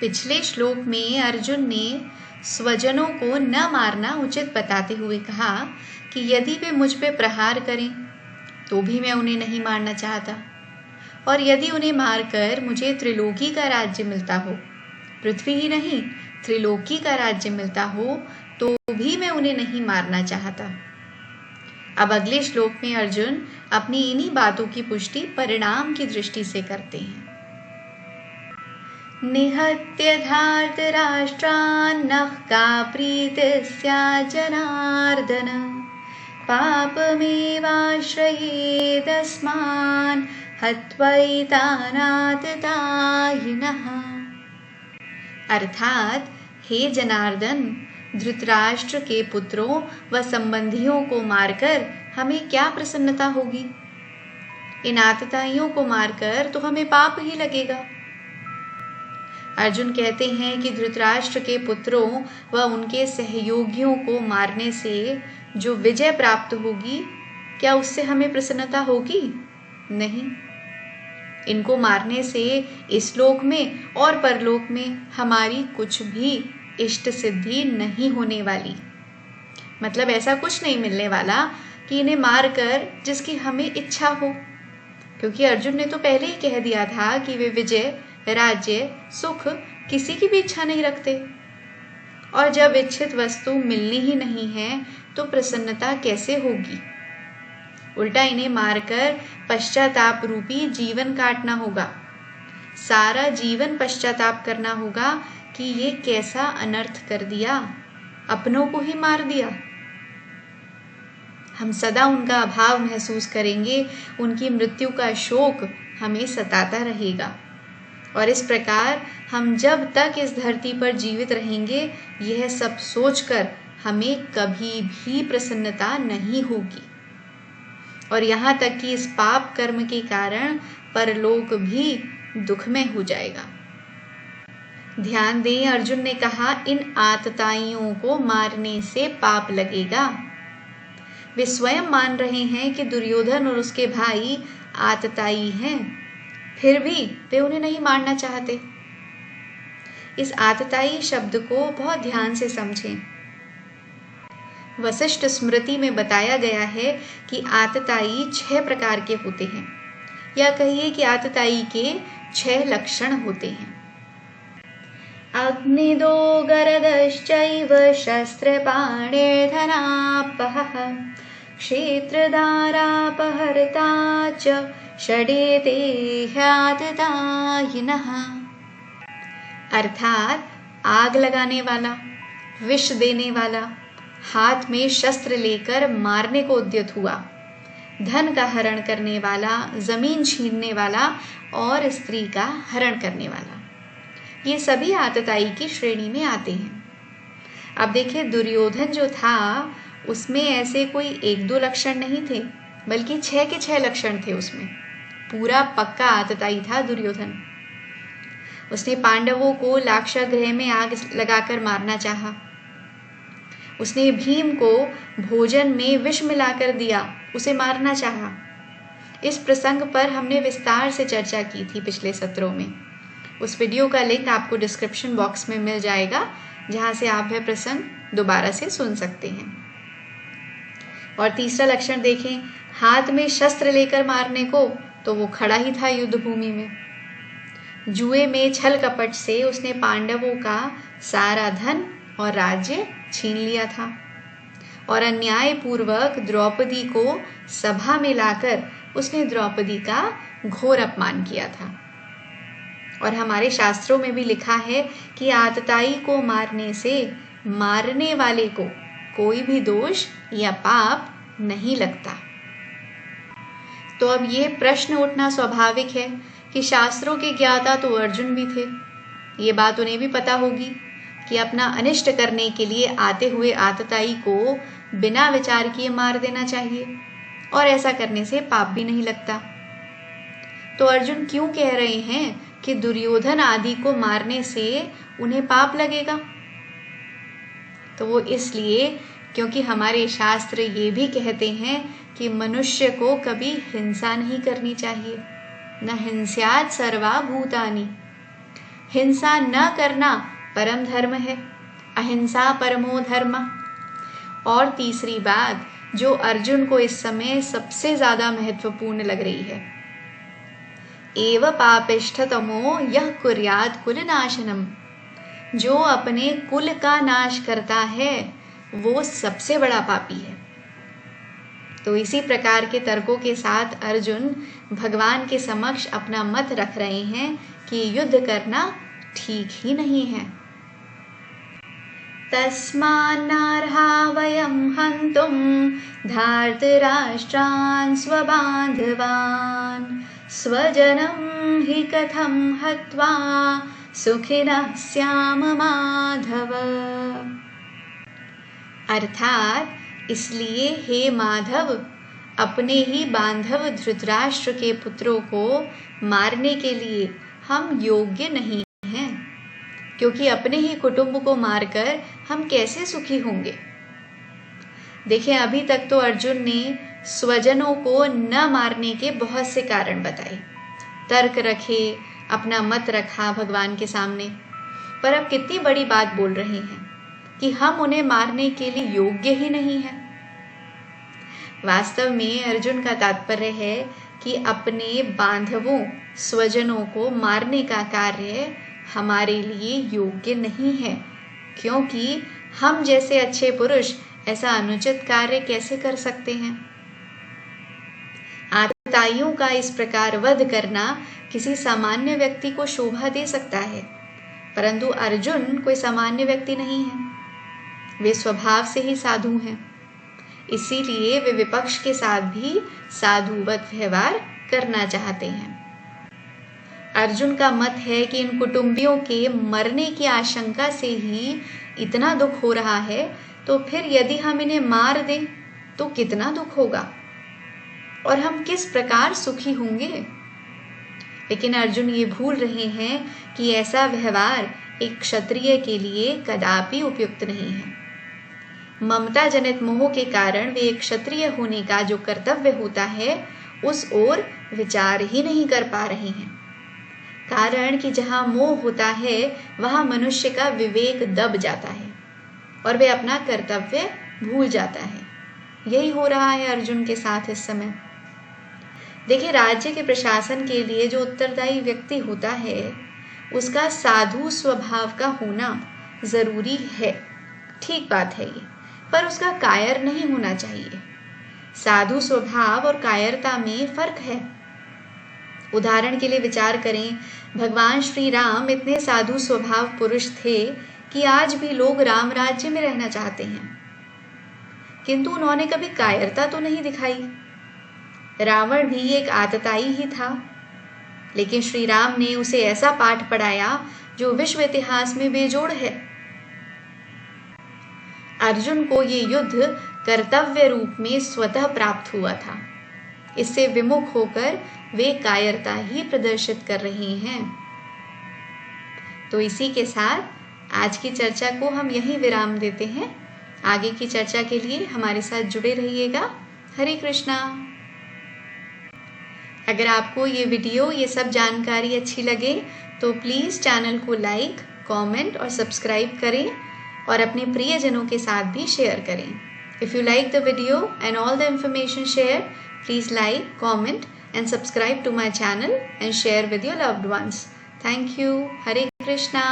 पिछले श्लोक में अर्जुन ने स्वजनों को न मारना उचित बताते हुए कहा कि यदि वे मुझ पे प्रहार करें तो भी मैं उन्हें नहीं मारना चाहता, और यदि उन्हें मारकर मुझे त्रिलोकी का राज्य मिलता हो, पृथ्वी ही नहीं त्रिलोकी का राज्य मिलता हो, तो भी मैं उन्हें नहीं मारना चाहता। अब अगले श्लोक में अर्जुन अपनी इन्हीं बातों की पुष्टि परिणाम की दृष्टि से करते हैं। निहत्य धार्तराष्ट्रान्नः का प्रीतिः जनार्दन पापमेवाश्रयेदस्मान् हत्वैतानाततायिनः। अर्थात हे जनार्दन, धृतराष्ट्र के पुत्रों व संबंधियों को मारकर हमें क्या प्रसन्नता होगी? इन आतताइयों को मारकर तो हमें पाप ही लगेगा। अर्जुन कहते हैं कि धृतराष्ट्र के पुत्रों व उनके सहयोगियों को मारने से जो विजय प्राप्त होगी, क्या उससे हमें प्रसन्नता होगी? नहीं। इनको मारने से इस लोक में और परलोक में हमारी कुछ भी इष्ट सिद्धि नहीं होने वाली। मतलब ऐसा कुछ नहीं मिलने वाला कि इन्हें मारकर जिसकी हमें इच्छा हो, क्योंकि अर्जुन ने तो पहले ही कह दिया था कि वे विजय, राज्य, सुख किसी की भी इच्छा नहीं रखते। और जब इच्छित वस्तु मिलनी ही नहीं है तो प्रसन्नता कैसे होगी? उल्टा इन्हें मारकर पश्चाताप रूपी जीवन काटना होगा। सारा जीवन पश्चाताप करना होगा कि ये कैसा अनर्थ कर दिया, अपनों को ही मार दिया। हम सदा उनका अभाव महसूस करेंगे, उनकी मृत्यु का शोक हमें सताता रहेगा। और इस प्रकार हम जब तक इस धरती पर जीवित रहेंगे, यह सब सोचकर हमें कभी भी प्रसन्नता नहीं होगी। और यहाँ तक कि इस पाप कर्म के कारण परलोक भी दुखमय हो जाएगा। ध्यान दें, अर्जुन ने कहा इन आतताइयों को मारने से पाप लगेगा। वे स्वयं मान रहे हैं कि दुर्योधन और उसके भाई आतताई हैं, फिर भी वे उन्हें नहीं मारना चाहते। इस आतताई शब्द को बहुत ध्यान से समझें। वशिष्ठ स्मृति में बताया गया है कि आतताई 6 प्रकार के होते हैं, या कहिए कि आतताई के 6 लक्षण होते हैं। अग्निदो गरदश्चैव शस्त्रपाणिर्धनापहः क्षेत्रधारापहर्ता च षडेते ह्याततायिनः। अर्थात आग लगाने वाला, विष देने वाला, हाथ में शस्त्र लेकर मारने को उद्यत हुआ, धन का हरण करने वाला, जमीन छीनने वाला और स्त्री का हरण करने वाला, ये सभी आतताई की श्रेणी में आते हैं। अब देखिए, दुर्योधन जो था उसमें ऐसे कोई 1-2 लक्षण नहीं थे, बल्कि 6 के 6 लक्षण थे। उसमें पूरा पक्का आतताई था दुर्योधन। उसने पांडवों को लाक्षागृह में आग लगाकर मारना चाहा। उसने भीम को भोजन में विष मिलाकर दिया, उसे मारना चाहा। इस प्रसंग पर हमने विस्तार से चर्चा की थी पिछले सत्रों में। उस वीडियो का लिंक आपको डिस्क्रिप्शन बॉक्स में मिल जाएगा, जहां से आप वह प्रसंग दोबारा से सुन सकते हैं। और तीसरा लक्षण देखें, हाथ में शस्त्र लेकर मारने को, तो वो खड़ा ही था युद्ध भूमि में। जुए में छल कपट से उसने पांडवों का सारा धन और राज्य छीन लिया था, और अन्याय पूर्वक द्रौपदी को सभा में लाकर उसने द्रौपदी का घोर अपमान किया था। और हमारे शास्त्रों में भी लिखा है कि आतताई को मारने से मारने वाले को कोई भी दोष या पाप नहीं लगता। तो अब ये प्रश्न उठना स्वाभाविक है कि शास्त्रों के ज्ञाता तो अर्जुन भी थे। ये बात उन्हें भी पता होगी कि अपना अनिष्ट करने के लिए आते हुए आतताई को बिना विचार किए मार देना चाहिए, और ऐसा करने से पाप भी नहीं लगता। तो अर्जुन क्यों कह रहे हैं कि दुर्योधन आदि को मारने से उन्हें पाप लगेगा? तो वो इसलिए क्योंकि हमारे शास्त्र ये भी कहते हैं कि मनुष्य को कभी हिंसा नहीं करनी चाहिए। न हिंस्यात् सर्वा भूतानि। हिंसा न करना परम धर्म है, अहिंसा परमो धर्म। और तीसरी बात जो अर्जुन को इस समय सबसे ज्यादा महत्वपूर्ण लग रही है, एव पापिष्ठतमो यह कुर्यात् कुल नाशनम, जो अपने कुल का नाश करता है वो सबसे बड़ा पापी है। तो इसी प्रकार के तर्कों के साथ अर्जुन भगवान के समक्ष अपना मत रख रहे हैं कि युद्ध करना ठीक ही नहीं है। तस्मान्नार्हा वयं हन्तुं धार्तराष्ट्रान् स्वबान्धवान् स्वजनं हि कथं हत्वा सुखिनः स्याम माधव। अर्थात इसलिए हे माधव, अपने ही बांधव धृतराष्ट्र के पुत्रों को मारने के लिए हम योग्य नहीं हैं, क्योंकि अपने ही कुटुंब को मारकर हम कैसे सुखी होंगे। देखिए, अभी तक तो अर्जुन ने स्वजनों को न मारने के बहुत से कारण बताए, तर्क रखे, अपना मत रखा भगवान के सामने, पर अब कितनी बड़ी बात बोल रहे हैं कि हम उन्हें मारने के लिए योग्य ही नहीं हैं। वास्तव में अर्जुन का तात्पर्य है कि अपने बांधवों स्वजनों को मारने का कार्य हमारे लिए योग्य नहीं है, क्योंकि हम जैसे अच्छे पुरुष ऐसा अनुचित कार्य कैसे कर सकते हैं। आतताइयों का इस प्रकार वध करना किसी सामान्य व्यक्ति को शोभा दे सकता है, परंतु अर्जुन कोई सामान्य व्यक्ति नहीं है, वे स्वभाव से ही साधु हैं। इसीलिए वे विपक्ष के साथ भी साधुवत व्यवहार करना चाहते हैं। अर्जुन का मत है कि इन कुटुंबियों के मरने की आशंका से ही इतना दुख हो रहा है, तो फिर यदि हम इन्हें मार दें तो कितना दुख होगा और हम किस प्रकार सुखी होंगे। लेकिन अर्जुन ये भूल रहे हैं कि ऐसा व्यवहार एक क्षत्रिय के लिए कदापि उपयुक्त नहीं है। ममता जनित मोह के कारण वे एक क्षत्रिय होने का जो कर्तव्य होता है उस ओर विचार ही नहीं कर पा रहे हैं। कारण कि जहां मोह होता है वहां मनुष्य का विवेक दब जाता है और वे अपना कर्तव्य भूल जाता है। यही हो रहा है अर्जुन के साथ इस समय। देखिए, राज्य के प्रशासन के लिए जो उत्तरदायी व्यक्ति होता है उसका साधु स्वभाव का होना जरूरी है, ठीक बात है ये, पर उसका कायर नहीं होना चाहिए। साधु स्वभाव और कायरता में फर्क है। उदाहरण के लिए विचार करें, भगवान श्री राम इतने साधु स्वभाव पुरुष थे कि आज भी लोग राम राज्य में रहना चाहते हैं, किंतु उन्होंने कभी कायरता तो नहीं दिखाई। रावण भी एक आतताई ही था, लेकिन श्री राम ने उसे ऐसा पाठ पढ़ाया जो विश्व इतिहास में बेजोड़ है। अर्जुन को ये युद्ध कर्तव्य रूप में स्वतः प्राप्त हुआ था, इससे विमुख होकर वे कायरता ही प्रदर्शित कर रहे हैं। तो इसी के साथ आज की चर्चा को हम यहीं विराम देते हैं। आगे की चर्चा के लिए हमारे साथ जुड़े रहिएगा। हरे कृष्णा। अगर आपको ये वीडियो, ये सब जानकारी अच्छी लगे तो प्लीज़ चैनल को लाइक, कमेंट और सब्सक्राइब करें और अपने प्रियजनों के साथ भी शेयर करें। If you like the video and all the information shared, please like, comment and subscribe to my channel and share with your loved ones. Thank you. Hare Krishna.